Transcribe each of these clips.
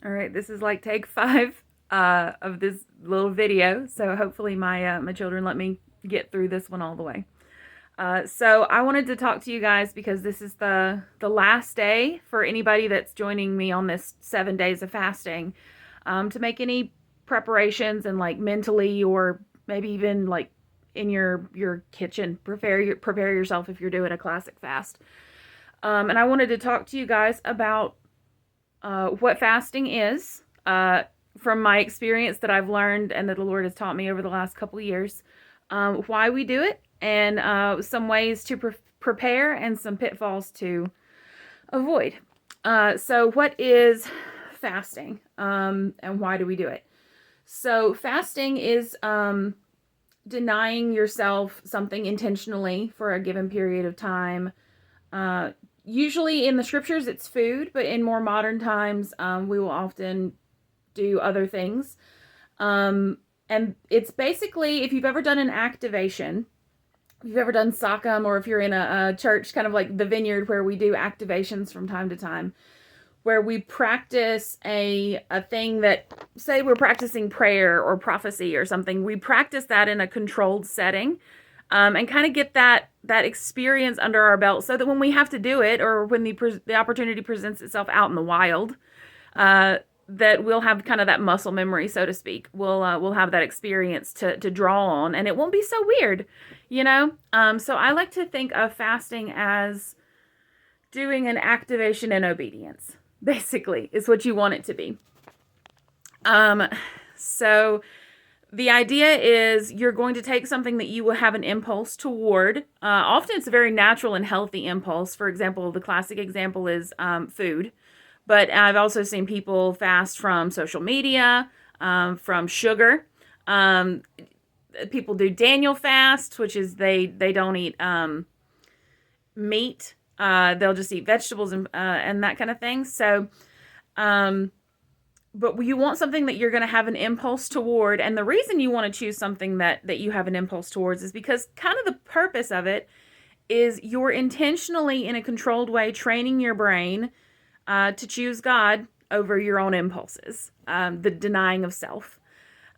All right, this is like take five of this little video, so hopefully my children let me get through this one all the way. So I wanted to talk to you guys because this is the last day for anybody that's joining me on this 7 days of fasting, to make any preparations and like mentally or maybe even like in your kitchen prepare yourself if you're doing a classic fast. And I wanted to talk to you guys about what fasting is, from my experience that I've learned and that the Lord has taught me over the last couple of years, why we do it, and some ways to prepare and some pitfalls to avoid. So, what is fasting, and why do we do it? So, fasting is denying yourself something intentionally for a given period of time. Uh, Usually in the scriptures, it's food, but in more modern times, we will often do other things. And it's basically, if you've ever done an activation, if you've ever done Sachem, or if you're in a church, kind of like the Vineyard, where we do activations from time to time, where we practice a thing that, say we're practicing prayer or prophecy or something, we practice that in a controlled setting, and kind of get that experience under our belt, so that when we have to do it, or when the opportunity presents itself out in the wild, that we'll have kind of that muscle memory, so to speak. We'll have that experience to draw on, and it won't be so weird, you know. So I like to think of fasting as doing an activation in obedience. Basically, is what you want it to be. So the idea is you're going to take something that you will have an impulse toward. Often it's a very natural and healthy impulse. For example, the classic example is food. But I've also seen people fast from social media, from sugar. Um, People do Daniel fast, which is they don't eat meat. They'll just eat vegetables and that kind of thing. So, um, but you want something that you're going to have an impulse toward, and the reason you want to choose something that you have an impulse towards is because kind of the purpose of it is you're intentionally, in a controlled way, training your brain to choose God over your own impulses, the denying of self,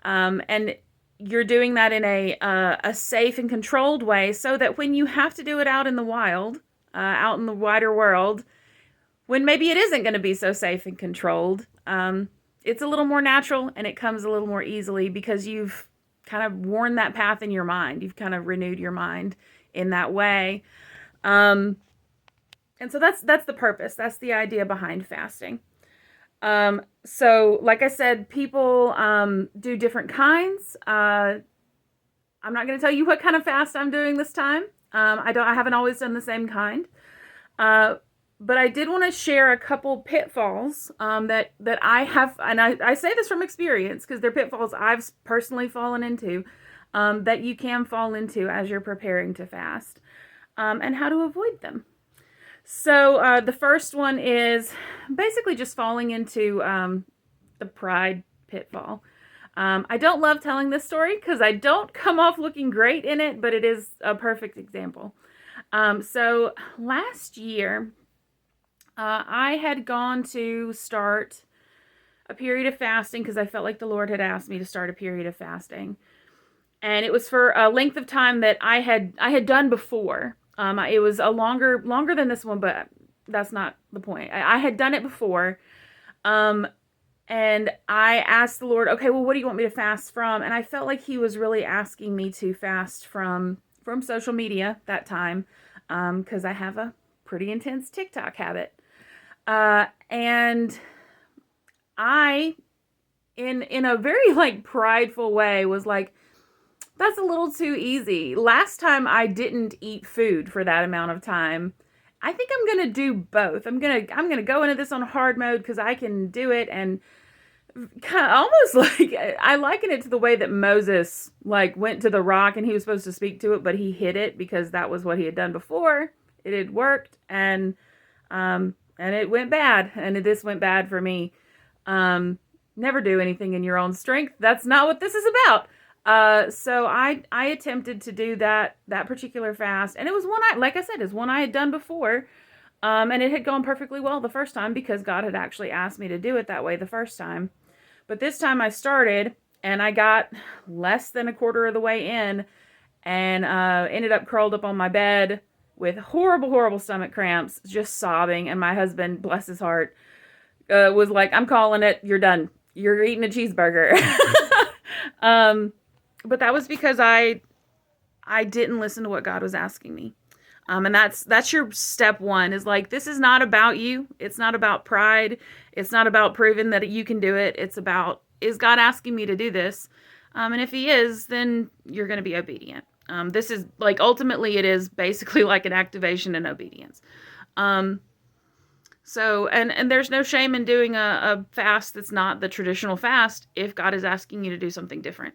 and you're doing that in a safe and controlled way, so that when you have to do it out in the wild, out in the wider world, when maybe it isn't going to be so safe and controlled, it's a little more natural and it comes a little more easily because you've kind of worn that path in your mind. You've kind of renewed your mind in that way. Um, and so that's the purpose. That's the idea behind fasting. So like I said, people do different kinds. I'm not going to tell you what kind of fast I'm doing this time. I haven't always done the same kind. Uh, but I did want to share a couple pitfalls that I have, and I say this from experience because they're pitfalls I've personally fallen into, that you can fall into as you're preparing to fast, and how to avoid them. So the first one is basically just falling into the pride pitfall. I don't love telling this story because I don't come off looking great in it, but it is a perfect example. So last year, I had gone to start a period of fasting because I felt like the Lord had asked me to start a period of fasting, and it was for a length of time that I had done before. It was a longer than this one, but that's not the point. I had done it before, um, and I asked the Lord, okay, well, what do you want me to fast from? And I felt like He was really asking me to fast from social media that time, because I have a pretty intense TikTok habit. And I, in a very like prideful way, was like, that's a little too easy. Last time I didn't eat food for that amount of time. I think I'm gonna do both. I'm gonna go into this on hard mode because I can do it, and kind of almost like I liken it to the way that Moses like went to the rock and he was supposed to speak to it, but he hid it because that was what he had done before. It had worked, and it went bad, and this went bad for me. Never do anything in your own strength. That's not what this is about. So I attempted to do that particular fast, and it was one like I said, is one I had done before. And it had gone perfectly well the first time because God had actually asked me to do it that way the first time. But this time I started and I got less than a quarter of the way in and ended up curled up on my bed with horrible, horrible stomach cramps, just sobbing. And my husband, bless his heart, was like, I'm calling it. You're done. You're eating a cheeseburger. But that was because I didn't listen to what God was asking me. And that's your step one, is like, this is not about you. It's not about pride. It's not about proving that you can do it. It's about, is God asking me to do this? And if he is, then you're going to be obedient. This is like, ultimately it is basically like an activation in obedience. So, and there's no shame in doing a fast that's not the traditional fast if God is asking you to do something different.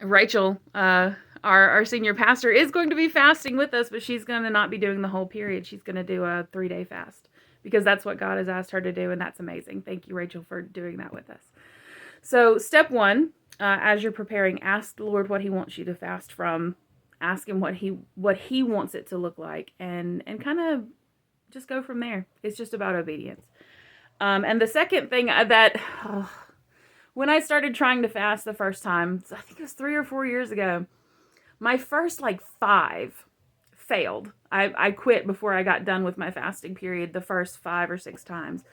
Rachel, our senior pastor, is going to be fasting with us, but she's going to not be doing the whole period. She's going to do a 3-day fast because that's what God has asked her to do, and that's amazing. Thank you, Rachel, for doing that with us. So step one, as you're preparing, ask the Lord what he wants you to fast from. Ask him what he wants it to look like, and kind of just go from there. It's just about obedience. And the second thing when I started trying to fast the first time, I think it was 3 or 4 years ago, my first 5 failed. I quit before I got done with my fasting period the first 5 or 6 times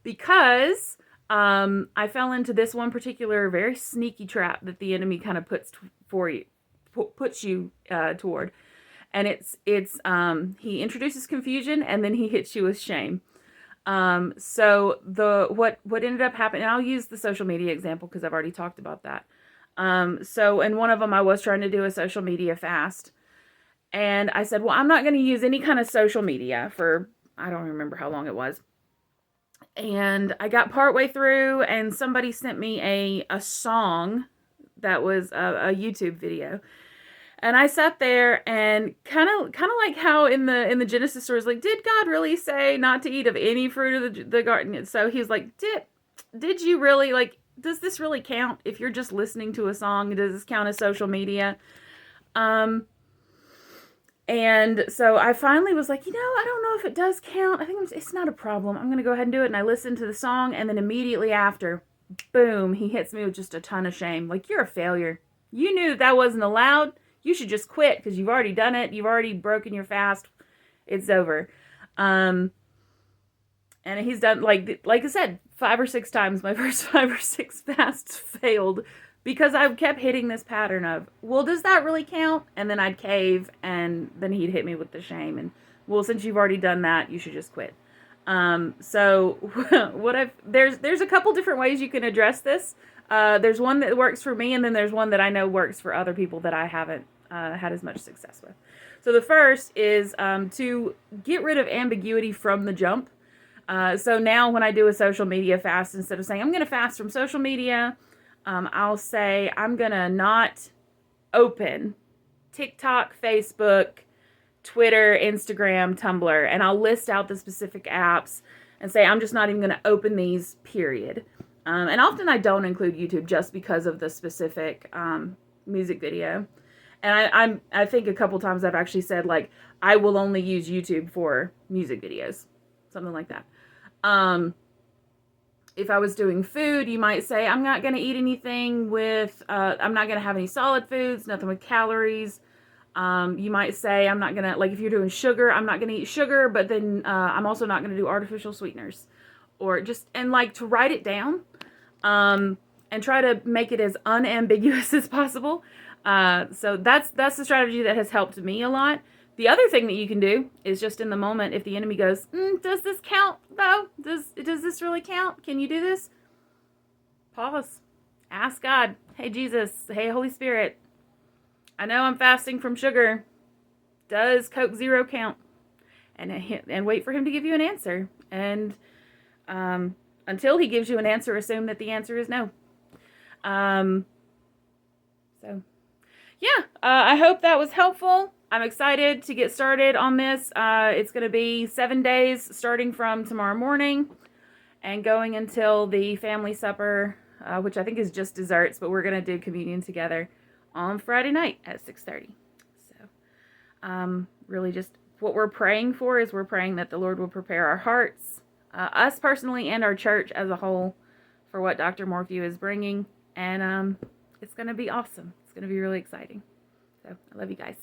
because I fell into this one particular very sneaky trap that the enemy kind of puts you toward. And it's he introduces confusion and then he hits you with shame. So what ended up happening, and I'll use the social media example because I've already talked about that. So in one of them, I was trying to do a social media fast, and I said, well, I'm not going to use any kind of social media for, I don't remember how long it was. And I got partway through and somebody sent me a song that was a YouTube video. And I sat there and kind of like how in the Genesis stories, like, did God really say not to eat of any fruit of the garden? So he's like, did you really, like, does this really count? If you're just listening to a song, does this count as social media? And so I finally was like, I don't know if it does count. I think it's not a problem. I'm going to go ahead and do it. And I listened to the song, and then immediately after, boom, he hits me with just a ton of shame. Like, you're a failure. You knew that wasn't allowed. You should just quit because you've already done it. You've already broken your fast. It's over. And he's done, like I said, 5 or 6 times. My first 5 or 6 fasts failed because I kept hitting this pattern of, well, does that really count? And then I'd cave, and then he'd hit me with the shame. And, well, since you've already done that, you should just quit. So there's a couple different ways you can address this. There's one that works for me, and then there's one that I know works for other people that I haven't had as much success with. So the first is to get rid of ambiguity from the jump. So now when I do a social media fast, instead of saying I'm going to fast from social media, I'll say I'm going to not open TikTok, Facebook, Twitter, Instagram, Tumblr, and I'll list out the specific apps and say I'm just not even going to open these, period. And often I don't include YouTube just because of the specific music video. And I think a couple times I've actually said, like, I will only use YouTube for music videos, something like that. If I was doing food, you might say, I'm not going to eat anything with, I'm not going to have any solid foods, nothing with calories. You might say, I'm not going to, like, if you're doing sugar, I'm not going to eat sugar, but then I'm also not going to do artificial sweeteners. Or just, and like, to write it down, and try to make it as unambiguous as possible. So that's the strategy that has helped me a lot. The other thing that you can do is just in the moment, if the enemy goes, does this count though? Does this really count? Can you do this? Pause. Ask God, hey Jesus, hey Holy Spirit, I know I'm fasting from sugar. Does Coke Zero count? And wait for him to give you an answer. And until he gives you an answer, assume that the answer is no. So yeah, I hope that was helpful. I'm excited to get started on this. It's going to be 7 days starting from tomorrow morning and going until the family supper, which I think is just desserts, but we're going to do communion together on Friday night at 6:30. So really just what we're praying for is we're praying that the Lord will prepare our hearts, us personally and our church as a whole, for what Dr. Morphew is bringing. And it's going to be awesome. It's going to be really exciting. So I love you guys.